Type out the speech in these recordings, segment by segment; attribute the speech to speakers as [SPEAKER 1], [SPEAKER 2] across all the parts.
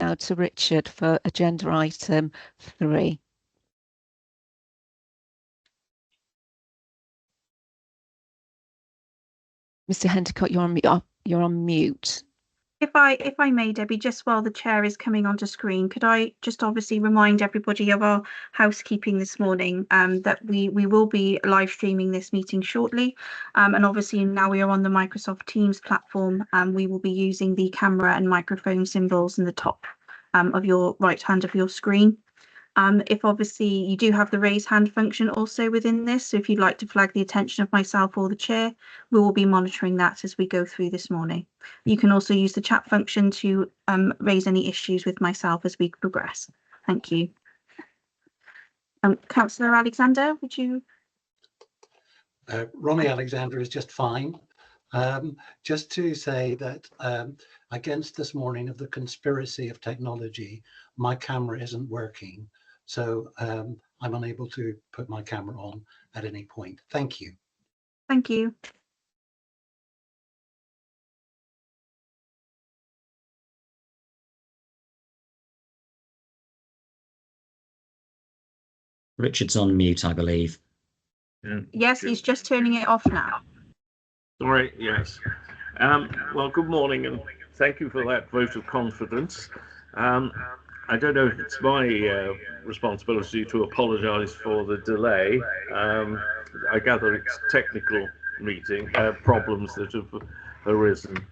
[SPEAKER 1] now to Richard for agenda item 3. Mr. Hendicott, you're on mute.
[SPEAKER 2] If I may, Debbie, just while the chair is coming onto screen, could I just obviously remind everybody of our housekeeping this morning, that we will be live streaming this meeting shortly, and obviously now we are on the Microsoft Teams platform, we will be using the camera and microphone symbols in the top of your right hand of your screen. If obviously you do have the raise hand function also within this, so if you'd like to flag the attention of myself or the chair, we will be monitoring that as we go through this morning. You can also use the chat function to raise any issues with myself as we progress. Thank you. Councillor Alexander, would you?
[SPEAKER 3] Ronnie Alexander is just fine. Just to say that against this morning of the conspiracy of technology, my camera isn't working. So I'm unable to put my camera on at any point. Thank you.
[SPEAKER 2] Thank you.
[SPEAKER 4] Richard's on mute, I believe.
[SPEAKER 2] Yes, he's just turning it off now.
[SPEAKER 5] Sorry, yes. Well, good morning and thank you for that vote of confidence. I don't know if it's my responsibility to apologise for the delay. I gather it's technical meeting problems that have arisen.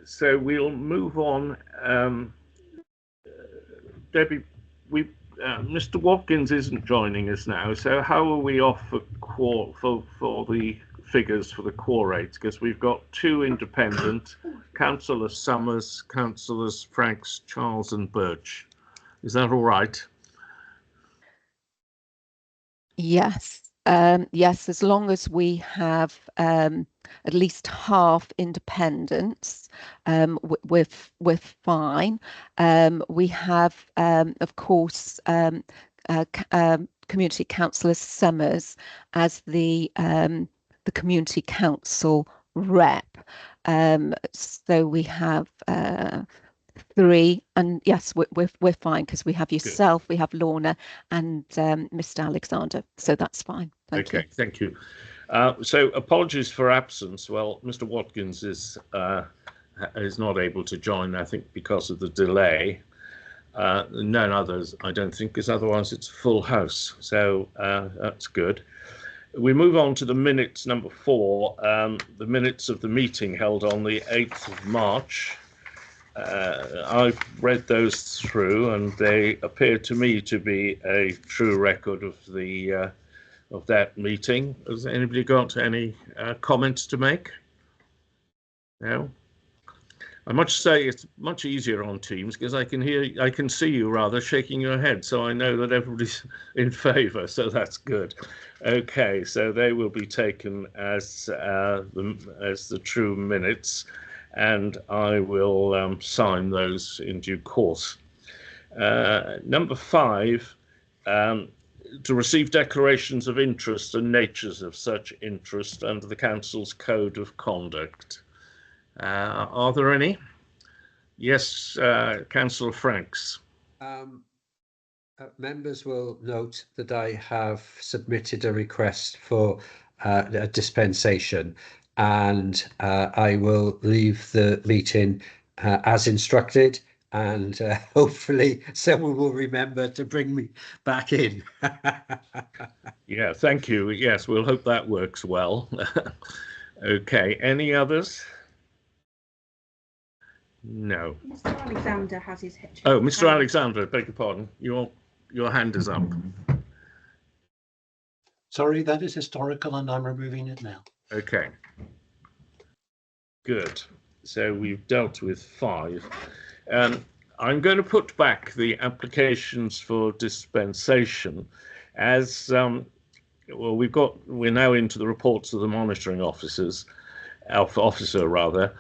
[SPEAKER 5] So we'll move on. Debbie, Mr. Watkins isn't joining us now, so how are we off for the figures for the quorates? Because we've got 2 independent, Councillor Summers, Councillors Franks, Charles and Birch. Is that all right?
[SPEAKER 1] Yes, yes, as long as we have at least half independents, we're fine. We have, of course, Community Councillor Summers as the Community Council rep. So we have 3, and yes, we're fine because we have yourself, we have Lorna, and Mr. Alexander. So that's fine. Thank you.
[SPEAKER 5] Thank you. So apologies for absence. Well, Mr. Watkins is not able to join, I think, because of the delay. None others, I don't think, because otherwise it's a full house. So that's good. We move on to the minutes number 4, the minutes of the meeting held on the 8th of March. I've read those through and they appear to me to be a true record of the of that meeting. Has anybody got any comments to make? No? I must say it's much easier on Teams because I can see you rather shaking your head, so I know that everybody's in favour, so that's good. Okay, so they will be taken as the true minutes, and I will sign those in due course. Number 5, to receive declarations of interest and natures of such interest under the Council's Code of Conduct. Are there any? Yes, Councillor Franks.
[SPEAKER 6] Members will note that I have submitted a request for a dispensation, and I will leave the meeting as instructed, and hopefully someone will remember to bring me back in.
[SPEAKER 5] Yeah, thank you. Yes, we'll hope that works well. Okay, any others? No.
[SPEAKER 2] Mr. Alexander has his head.
[SPEAKER 5] Oh, Mr. Alexander, beg your pardon. Your hand is up.
[SPEAKER 3] Sorry, that is historical and I'm removing it now.
[SPEAKER 5] Okay. Good. So we've dealt with 5. I'm going to put back the applications for dispensation as well. We're now into the reports of the monitoring officer rather.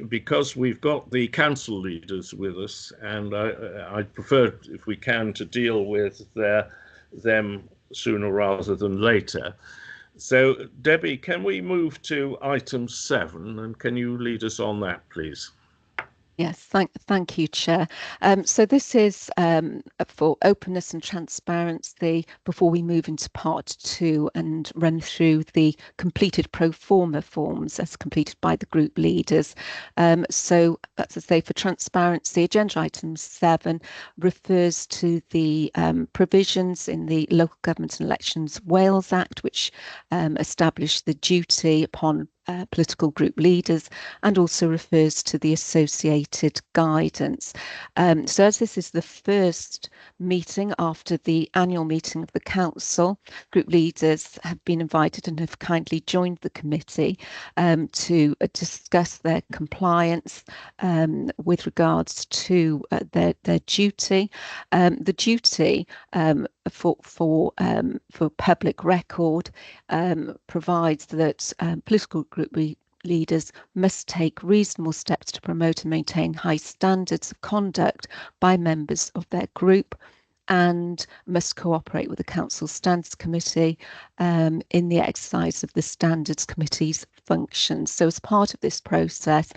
[SPEAKER 5] Because we've got the council leaders with us, and I'd prefer, if we can, to deal with them sooner rather than later. So, Debbie, can we move to item 7, and can you lead us on that, please?
[SPEAKER 1] Yes, thank you, Chair. So this is for openness and transparency before we move into part 2 and run through the completed pro forma forms as completed by the group leaders. So as I say, for transparency, agenda item 7 refers to the provisions in the Local Government and Elections Wales Act, which established the duty upon political group leaders, and also refers to the associated guidance. So as this is the first meeting after the annual meeting of the council, group leaders have been invited and have kindly joined the committee to discuss their compliance with regards to their duty. The duty for public record provides that political group leaders must take reasonable steps to promote and maintain high standards of conduct by members of their group, and must cooperate with the Council Standards Committee in the exercise of the Standards Committee's functions. So as part of this process,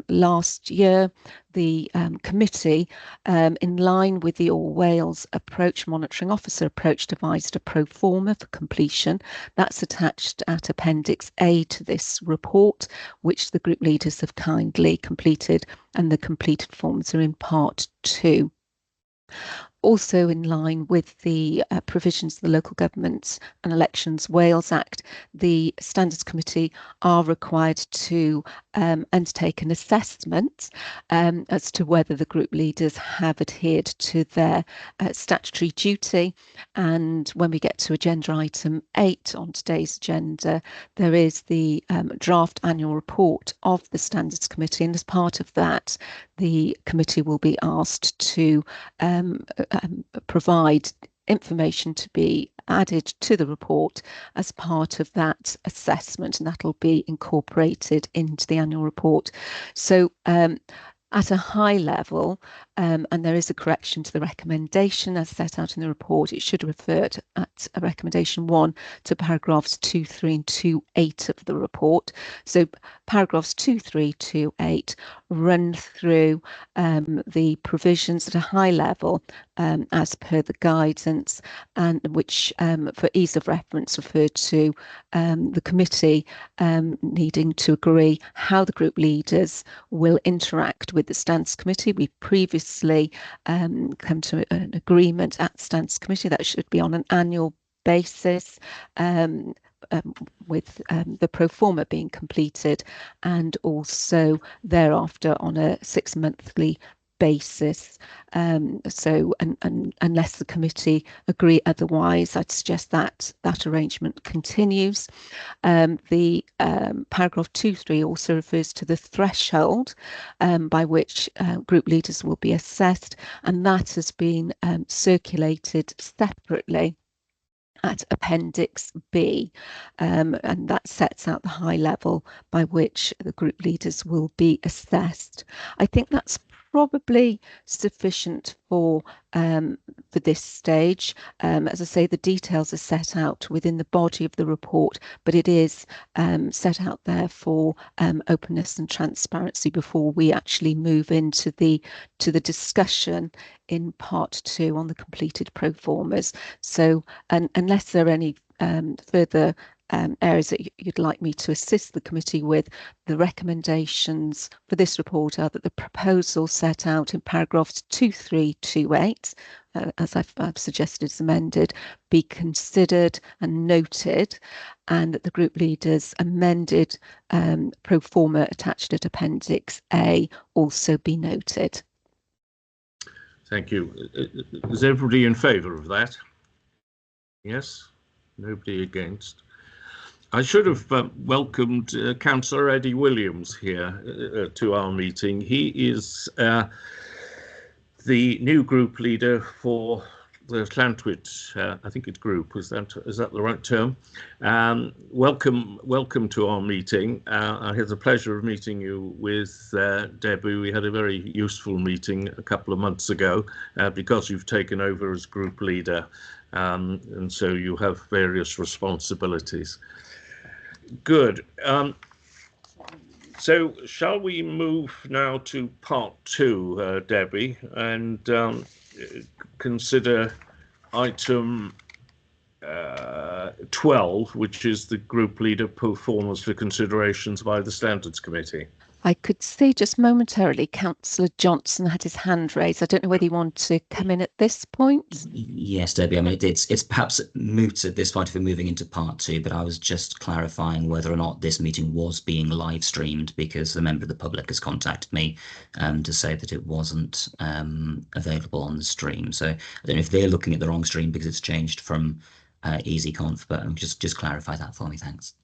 [SPEAKER 1] last year, the committee, in line with the All Wales approach, monitoring officer approach, devised a pro forma for completion. That's attached at Appendix A to this report, which the group leaders have kindly completed, and the completed forms are in part 2. Also in line with the provisions of the Local Government and Elections Wales Act, the Standards Committee are required to undertake an assessment as to whether the group leaders have adhered to their statutory duty. And when we get to agenda item 8 on today's agenda, there is the draft annual report of the Standards Committee, and as part of that, the committee will be asked to provide information to be added to the report as part of that assessment, and that'll be incorporated into the annual report. So at a high level, and there is a correction to the recommendation as set out in the report, it should refer to, at recommendation 1 to paragraphs 2, 3 and 2.8 of the report. So paragraphs 2, 3, 2.8 run through the provisions at a high level as per the guidance, and which for ease of reference referred to the committee needing to agree how the group leaders will interact with the Standards Committee. We previously come to an agreement at Standards Committee that should be on an annual basis, with the pro forma being completed, and also thereafter on a 6-monthly basis. So unless the committee agree otherwise, I'd suggest that that arrangement continues. The paragraph 2.3 also refers to the threshold by which group leaders will be assessed, and that has been circulated separately at Appendix B, and that sets out the high level by which the group leaders will be assessed. I think that's probably sufficient for this stage. As I say, the details are set out within the body of the report, but it is set out there for openness and transparency before we actually move into the discussion in part 2 on the completed pro formas. So unless there are any further areas that you'd like me to assist the committee with, the recommendations for this report are that the proposal set out in paragraphs 2, 3, 2, 8, as I've suggested is amended, be considered and noted, and that the group leaders amended pro forma attached at Appendix A also be noted.
[SPEAKER 5] Thank you. Is everybody in favour of that? Yes? Nobody against? I should have welcomed Councillor Eddie Williams here to our meeting. He is the new group leader for the Llantwit, I think it's group, is that the right term? Welcome to our meeting. I had the pleasure of meeting you with Debbie. We had a very useful meeting a couple of months ago because you've taken over as group leader, and so you have various responsibilities. Good. So shall we move now to part 2, Debbie, and consider item 12, which is the group leader performance for considerations by the Standards Committee.
[SPEAKER 1] I could see just momentarily Councillor Johnson had his hand raised. I don't know whether you want to come in at this point.
[SPEAKER 4] Yes, Debbie. I mean, it's perhaps moot at this point if we're moving into part 2, but I was just clarifying whether or not this meeting was being live streamed, because a member of the public has contacted me to say that it wasn't available on the stream. So I don't know if they're looking at the wrong stream because it's changed from EasyConf, but just clarify that for me. Thanks.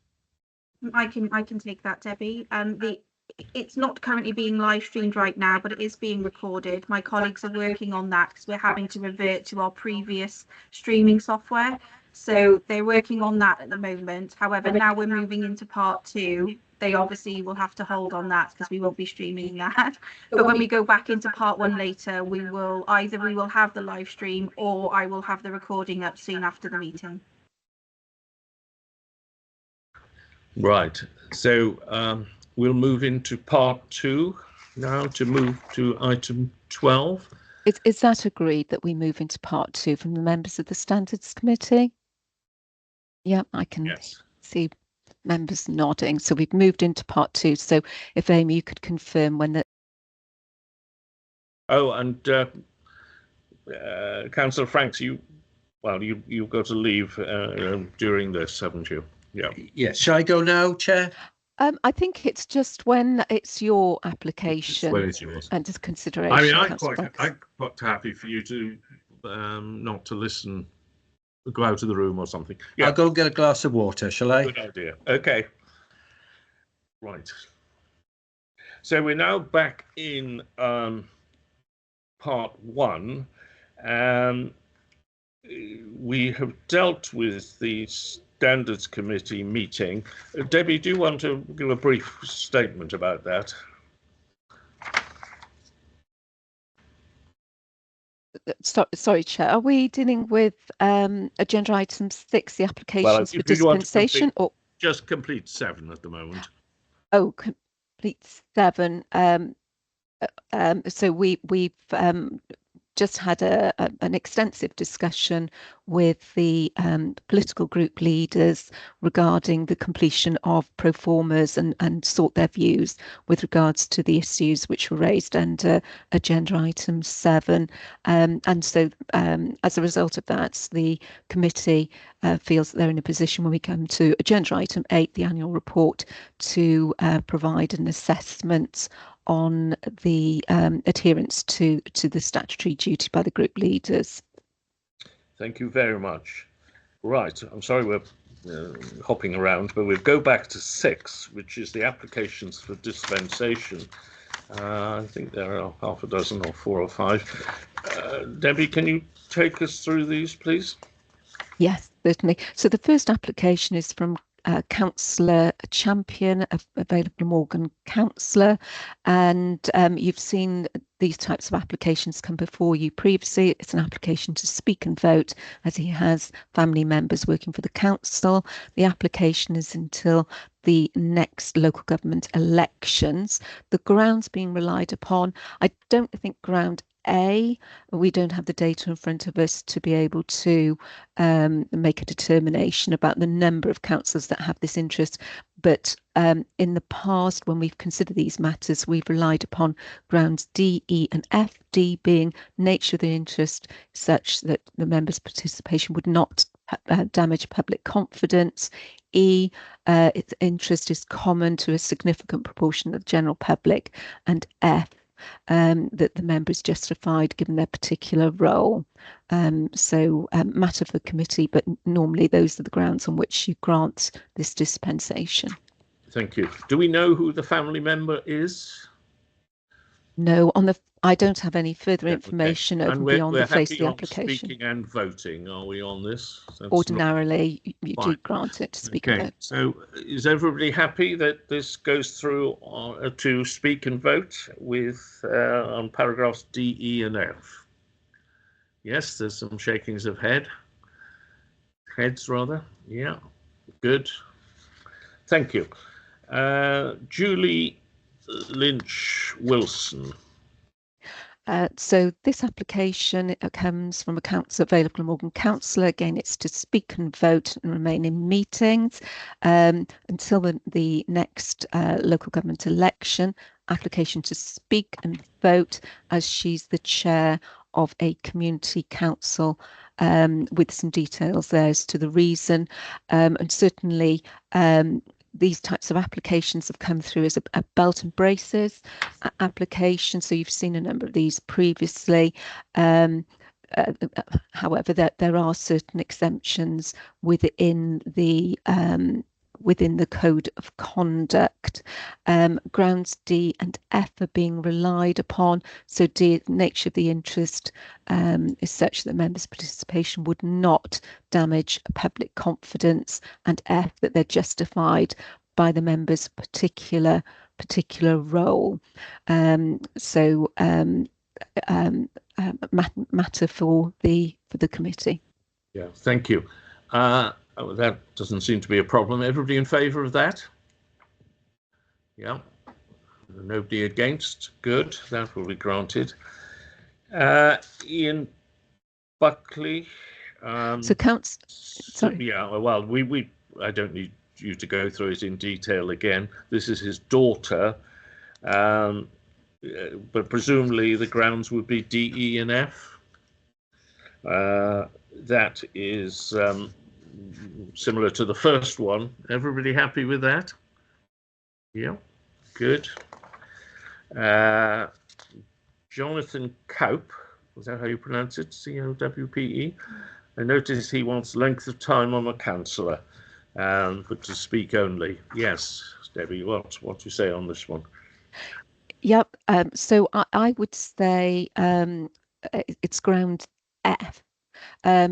[SPEAKER 2] I can take that, Debbie. It's not currently being live streamed right now, but it is being recorded. My colleagues are working on that because we're having to revert to our previous streaming software. So they're working on that at the moment. However, now we're moving into part 2. They obviously will have to hold on that because we won't be streaming that. But when we go back into part 1 later, we will have the live stream, or I will have the recording up soon after the meeting.
[SPEAKER 5] Right. So we'll move into part 2 now to move to item 12.
[SPEAKER 1] Is that agreed that we move into part 2 from the members of the Standards Committee? Yeah, I can see members nodding. So we've moved into part 2. So if Amy, you could confirm when the...
[SPEAKER 5] Oh, and Councillor Franks, you've got to leave during this, haven't you? Yeah.
[SPEAKER 6] Yes. Shall I go now, Chair?
[SPEAKER 1] I think it's just when it's your application
[SPEAKER 5] When it's yours.
[SPEAKER 1] and just consideration.
[SPEAKER 5] I mean, I'm quite happy for you to not to listen, go out of the room or something. Yeah.
[SPEAKER 6] I'll go and get a glass of water, shall I?
[SPEAKER 5] Good idea. Okay. Right. So we're now back in part 1. We have dealt with the Standards Committee meeting. Debbie, do you want to give a brief statement about that?
[SPEAKER 1] Sorry, Chair. Are we dealing with agenda item 6, the applications for dispensation, or
[SPEAKER 5] just complete 7 at the moment?
[SPEAKER 1] Oh, complete 7. So we've just had an extensive discussion with the political group leaders regarding the completion of pro formas and sought their views with regards to the issues which were raised under agenda item 7. And so as a result of that, the committee feels that they're in a position when we come to agenda item 8, the annual report, to provide an assessment on the adherence to the statutory duty by the group leaders.
[SPEAKER 5] Thank you very much. Right, I'm sorry we're hopping around, but we'll go back to 6, which is the applications for dispensation. I think there are half a dozen or 4 or 5. Debbie, can you take us through these, please?
[SPEAKER 1] Yes, certainly. So the first application is from Councillor Champion, available Morgan Councillor, and you've seen these types of applications come before you previously. It's an application to speak and vote, as he has family members working for the council. The application is until the next local government elections. The grounds being relied upon, I don't think ground A, we don't have the data in front of us to be able to make a determination about the number of councillors that have this interest. But in the past, when we've considered these matters, we've relied upon grounds D, E and F, D being nature of the interest such that the members' participation would not damage public confidence. E, its interest is common to a significant proportion of the general public. And F, that the member is justified given their particular role. So matter for committee, but normally those are the grounds on which you grant this dispensation.
[SPEAKER 5] Thank you. Do we know who the family member is?
[SPEAKER 1] No, I don't have any further information over beyond the face of the application.
[SPEAKER 5] Speaking and voting, are we on this?
[SPEAKER 1] Ordinarily, you do grant it to speak and vote.
[SPEAKER 5] So is everybody happy that this goes through to speak and vote with on paragraphs D, E and F? Yes, there's some shakings of heads rather. Yeah, good. Thank you. Julie Lynch Wilson.
[SPEAKER 1] So this application comes from a council available Morgan councillor. Again, it's to speak and vote and remain in meetings until the next local government election. Application to speak and vote as she's the chair of a community council, with some details there as to the reason, and certainly these types of applications have come through as a belt and braces application. So you've seen a number of these previously. However, there are certain exemptions within the code of conduct. Grounds D and F are being relied upon. So D, the nature of the interest is such that members' participation would not damage public confidence, and F, that they're justified by the members' particular role. Matter for the committee.
[SPEAKER 5] Yeah, thank you. That doesn't seem to be a problem. Everybody in favour of that? Yeah. Nobody against? Good. That will be granted. Ian Buckley.
[SPEAKER 1] So sorry.
[SPEAKER 5] Yeah. Well, I don't need you to go through it in detail again. This is his daughter, but presumably the grounds would be D, E, and F. That is similar to the first one. Everybody happy with that? Yeah, good. Jonathan Cope, is that how you pronounce it? C-O-W-P-E. I notice he wants length of time on a councillor, but to speak only. Yes, Debbie, what do you say on this one?
[SPEAKER 1] Yep. So I would say it's ground F.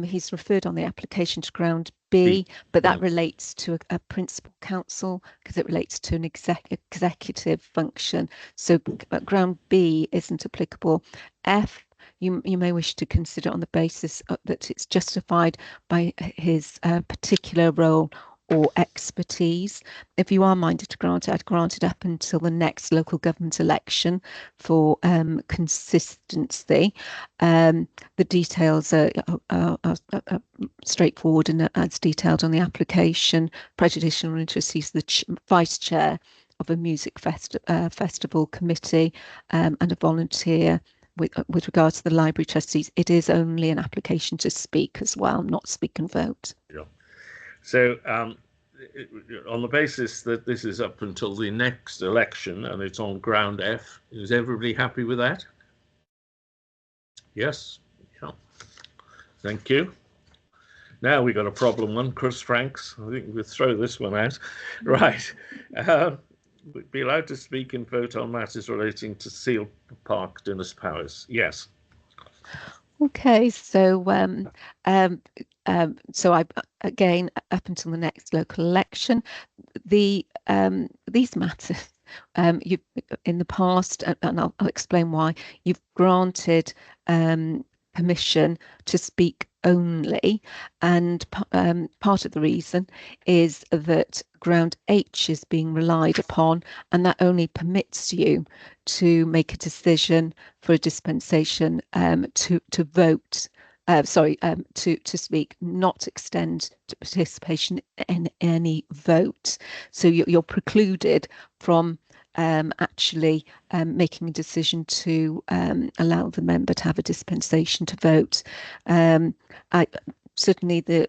[SPEAKER 1] He's referred on the application to ground B, but that relates to a principal council because it relates to an executive function. So ground B isn't applicable. F, you may wish to consider on the basis that it's justified by his particular role or expertise. If you are minded to grant it, I'd grant it up until the next local government election for consistency. The details are straightforward and as detailed on the application. Prejudicial interest, he's the vice chair of a music festival committee and a volunteer. With regard to the library trustees, it is only an application to speak as well, not speak and vote.
[SPEAKER 5] Yeah. So on the basis that this is up until the next election and it's on ground F, is everybody happy with that? Yes. Yeah. Thank you. Now we got a problem one, Chris Franks. I think we'll throw this one out. Right. We'd be allowed to speak and vote on matters relating to Seal Park Dinas Powys. Yes.
[SPEAKER 1] Okay, so so I again up until the next local election, these matters you've in the past, and I'll explain why you've granted permission to speak only, and part of the reason is that ground H is being relied upon, and that only permits you to make a decision for a dispensation to vote. To speak, not extend to participation in any vote. So you're precluded from actually making a decision to allow the member to have a dispensation to vote. Certainly the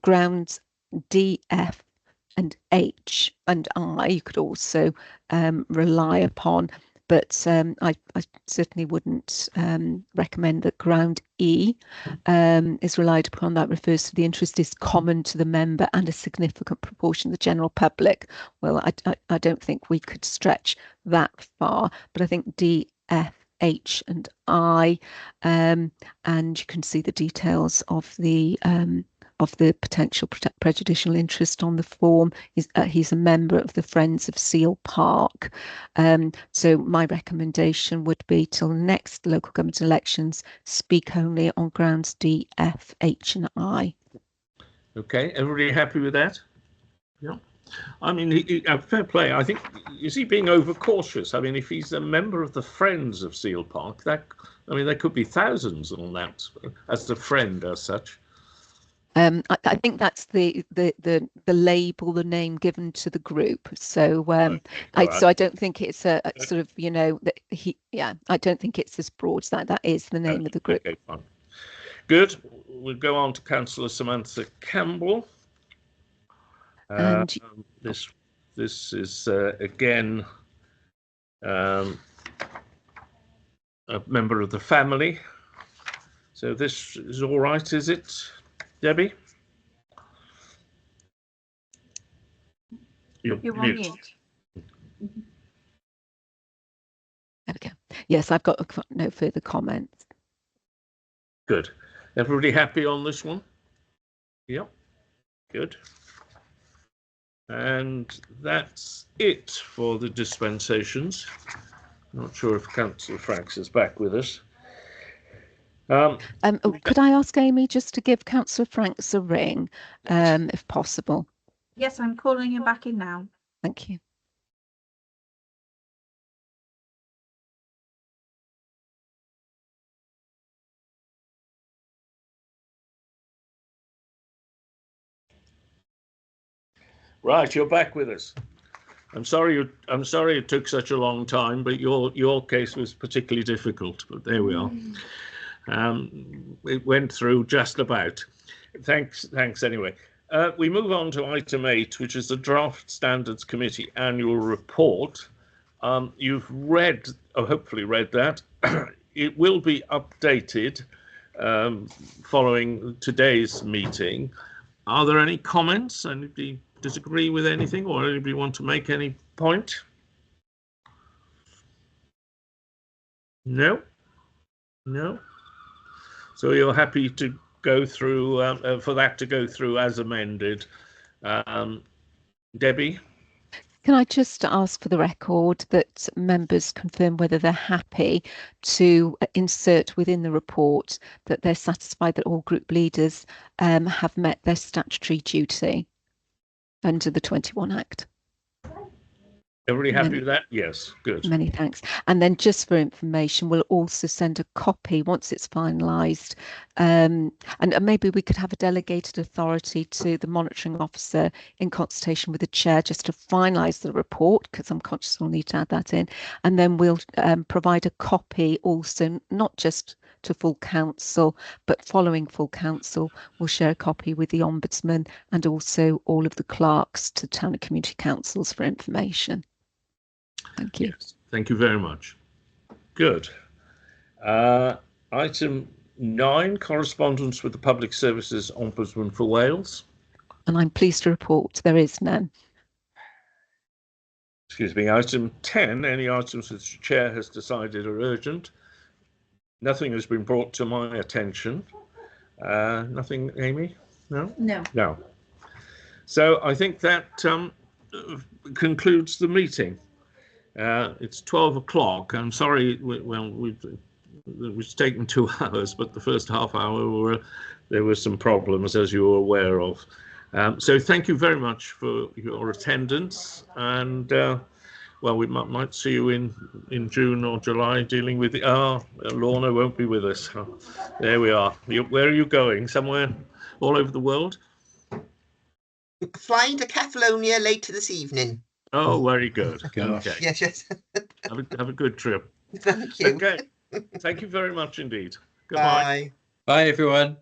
[SPEAKER 1] grounds D, F and H and I you could also rely upon, but I certainly wouldn't recommend that ground E is relied upon. That refers to the interest is common to the member and a significant proportion of the general public. Well, I don't think we could stretch that far, but I think D, F, H and I, and you can see the details of the potential prejudicial interest on the form. He's a member of the Friends of Seal Park. So my recommendation would be till the next local government elections, speak only on grounds D, F, H and I.
[SPEAKER 5] Okay, everybody happy with that? Yeah. I mean, fair play. I think, is he being overcautious? I mean, if he's a member of the Friends of Seal Park, there could be thousands on that as the friend as such.
[SPEAKER 1] I think that's the label, the name given to the group. So so I don't think it's a sort of, that I don't think it's as broad as that. That is the name of the group.
[SPEAKER 5] Okay, fine. Good. We'll go on to Councillor Samantha Campbell.
[SPEAKER 1] And
[SPEAKER 5] this is again a member of the family. So this is all right, is it, Debbie?
[SPEAKER 2] You're on mute.
[SPEAKER 1] There we go. Yes, I've got no further comments.
[SPEAKER 5] Good. Everybody happy on this one? Yep. Good. And that's it for the dispensations. Not sure if Councillor Franks is back with us.
[SPEAKER 1] Could I ask Amy just to give Councillor Franks a ring, if possible?
[SPEAKER 2] Yes, I'm calling him back in now.
[SPEAKER 1] Thank you.
[SPEAKER 5] Right, you're back with us. I'm sorry it took such a long time, but your case was particularly difficult. But there we are. It went through just about. Thanks anyway. We move on to item 8, which is the Draft Standards Committee annual report. You've read, or hopefully read that. It will be updated following today's meeting. Are there any comments? Anybody disagree with anything, or anybody want to make any point? No. So you're happy to go through for that to go through as amended. Debbie?
[SPEAKER 1] Can I just ask for the record that members confirm whether they're happy to insert within the report that they're satisfied that all group leaders have met their statutory duty under the 21 Act?
[SPEAKER 5] Everybody happy with that? Yes, good.
[SPEAKER 1] Many thanks. And then just for information, we'll also send a copy once it's finalised. And maybe we could have a delegated authority to the monitoring officer in consultation with the chair just to finalise the report, because I'm conscious we'll need to add that in. And then we'll provide a copy also, not just to full council, but following full council, we'll share a copy with the Ombudsman and also all of the clerks to town and community councils for information. Thank you.
[SPEAKER 5] Yes, thank you very much. Good. Item 9, correspondence with the Public Services Ombudsman for Wales.
[SPEAKER 1] And I'm pleased to report there is none.
[SPEAKER 5] Excuse me. Item 10, any items that the chair has decided are urgent. Nothing has been brought to my attention. Nothing, Amy? No? No. So I think that concludes the meeting. It's 12 o'clock. I'm sorry, it's taken 2 hours, but the first half hour there were some problems, as you were aware of. So thank you very much for your attendance, and well, we might see you in June or July dealing with the. Lorna won't be with us. There we are. Where are you going? Somewhere all over the world?
[SPEAKER 7] Flying to Catalonia later this evening.
[SPEAKER 5] Oh, very good. Okay.
[SPEAKER 7] Yes.
[SPEAKER 5] Have a good trip.
[SPEAKER 7] Thank you.
[SPEAKER 5] Okay. Thank you very much indeed. Goodbye.
[SPEAKER 7] Bye.
[SPEAKER 6] Bye, everyone.